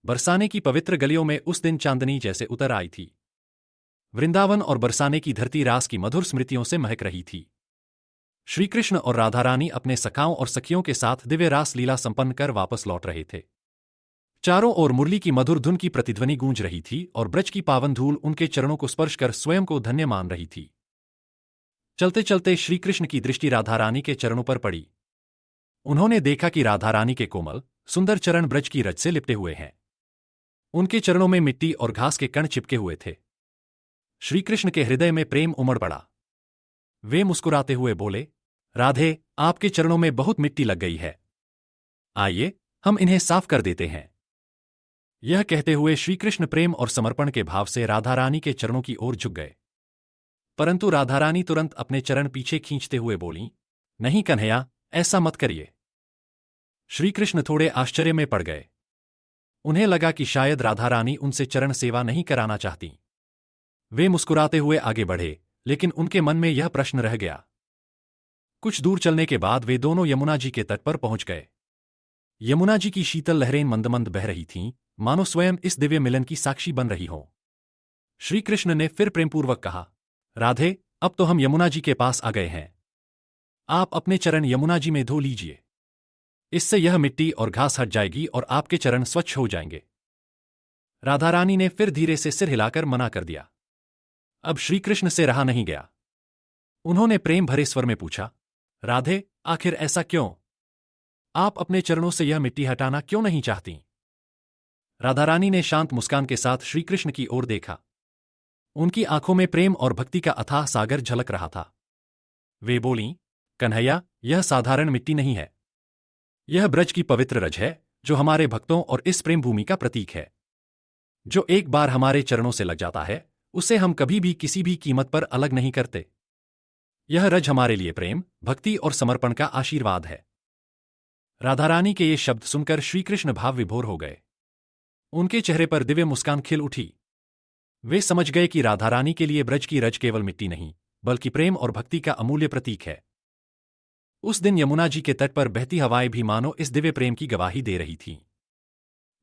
बरसाने की पवित्र गलियों में उस दिन चांदनी जैसे उतर आई थी। वृंदावन और बरसाने की धरती रास की मधुर स्मृतियों से महक रही थी। श्रीकृष्ण और राधा रानी अपने सखाओं और सखियों के साथ दिव्य रास लीला संपन्न कर वापस लौट रहे थे। चारों ओर मुरली की मधुर धुन की प्रतिध्वनि गूंज रही थी और ब्रज की पावन धूल उनके चरणों को स्पर्श कर स्वयं को धन्य मान रही थी। चलते चलते श्रीकृष्ण की दृष्टि राधा रानी के चरणों पर पड़ी। उन्होंने देखा कि राधा रानी के कोमल सुंदर चरण ब्रज की रज से लिपटे हुए हैं। उनके चरणों में मिट्टी और घास के कण चिपके हुए थे। श्रीकृष्ण के हृदय में प्रेम उमड़ पड़ा। वे मुस्कुराते हुए बोले, राधे, आपके चरणों में बहुत मिट्टी लग गई है। आइए, हम इन्हें साफ कर देते हैं। यह कहते हुए श्रीकृष्ण प्रेम और समर्पण के भाव से राधा रानी के चरणों की ओर झुक गए। परंतु राधा रानी तुरंत अपने चरण पीछे खींचते हुए बोलीं, नहीं कन्हैया, ऐसा मत करिए। श्रीकृष्ण थोड़े आश्चर्य में पड़ गए। उन्हें लगा कि शायद राधा रानी उनसे चरण सेवा नहीं कराना चाहती। वे मुस्कुराते हुए आगे बढ़े, लेकिन उनके मन में यह प्रश्न रह गया। कुछ दूर चलने के बाद वे दोनों यमुना जी के तट पर पहुंच गए। यमुना जी की शीतल लहरें मंद मंद बह रही थीं, मानो स्वयं इस दिव्य मिलन की साक्षी बन रही हों। श्रीकृष्ण ने फिर प्रेमपूर्वक कहा, राधे, अब तो हम यमुना जी के पास आ गए हैं। आप अपने चरण यमुना जी में धो लीजिए। इससे यह मिट्टी और घास हट जाएगी और आपके चरण स्वच्छ हो जाएंगे। राधा रानी ने फिर धीरे से सिर हिलाकर मना कर दिया। अब श्रीकृष्ण से रहा नहीं गया। उन्होंने प्रेम भरे स्वर में पूछा, राधे, आखिर ऐसा क्यों? आप अपने चरणों से यह मिट्टी हटाना क्यों नहीं चाहती? राधा रानी ने शांत मुस्कान के साथ श्रीकृष्ण की ओर देखा। उनकी आंखों में प्रेम और भक्ति का अथाह सागर झलक रहा था। वे बोलीं, कन्हैया, यह साधारण मिट्टी नहीं है। यह ब्रज की पवित्र रज है, जो हमारे भक्तों और इस प्रेम भूमि का प्रतीक है। जो एक बार हमारे चरणों से लग जाता है, उसे हम कभी भी किसी भी कीमत पर अलग नहीं करते। यह रज हमारे लिए प्रेम, भक्ति और समर्पण का आशीर्वाद है। राधा रानी के ये शब्द सुनकर श्रीकृष्ण भाव विभोर हो गए। उनके चेहरे पर दिव्य मुस्कान खिल उठी। वे समझ गए कि राधा रानी के लिए ब्रज की रज केवल मिट्टी नहीं, बल्कि प्रेम और भक्ति का अमूल्य प्रतीक है। उस दिन यमुना जी के तट पर बहती हवाएं भी मानो इस दिव्य प्रेम की गवाही दे रही थीं।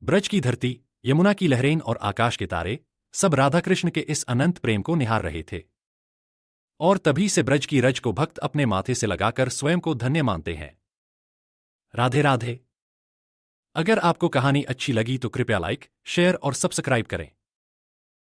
ब्रज की धरती, यमुना की लहरें और आकाश के तारे सब राधा कृष्ण के इस अनंत प्रेम को निहार रहे थे। और तभी से ब्रज की रज को भक्त अपने माथे से लगाकर स्वयं को धन्य मानते हैं। राधे राधे। अगर आपको कहानी अच्छी लगी तो कृपया लाइक, शेयर और सब्सक्राइब करें।